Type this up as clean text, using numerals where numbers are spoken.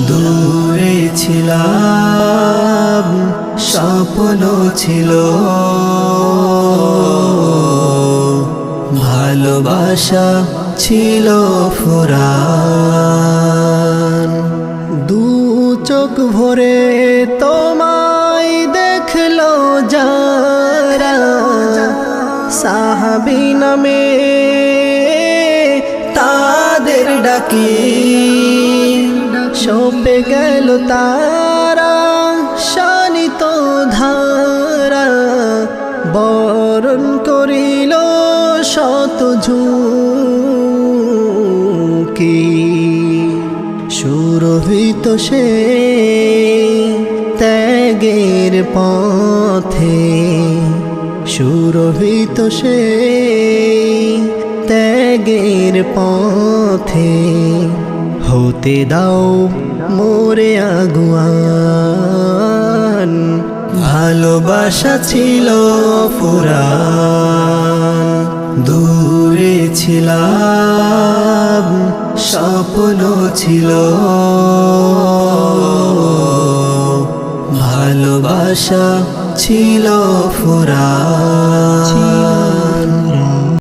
দূরে ছিলাম স্বপ্ন ছিল ভালোবাসা ছিল ফুরান। দু চোখ ভরে তোমায় দেখলো যারা সাহাবী নামে তাদের ডাকে সপে গেল তারা শানিত ধারা বরণ করিল শত ঝুঁকি সুরভিত সে ত্যাগের পথে সুরভিত সে ত্যাগের পথে হতে দাও মোরে আগুয়ান ভালোবাসা ছিল ফুরান। দূরে ছিলাম স্বপ্ন ছিল ভালোবাসা ছিল ফুরান।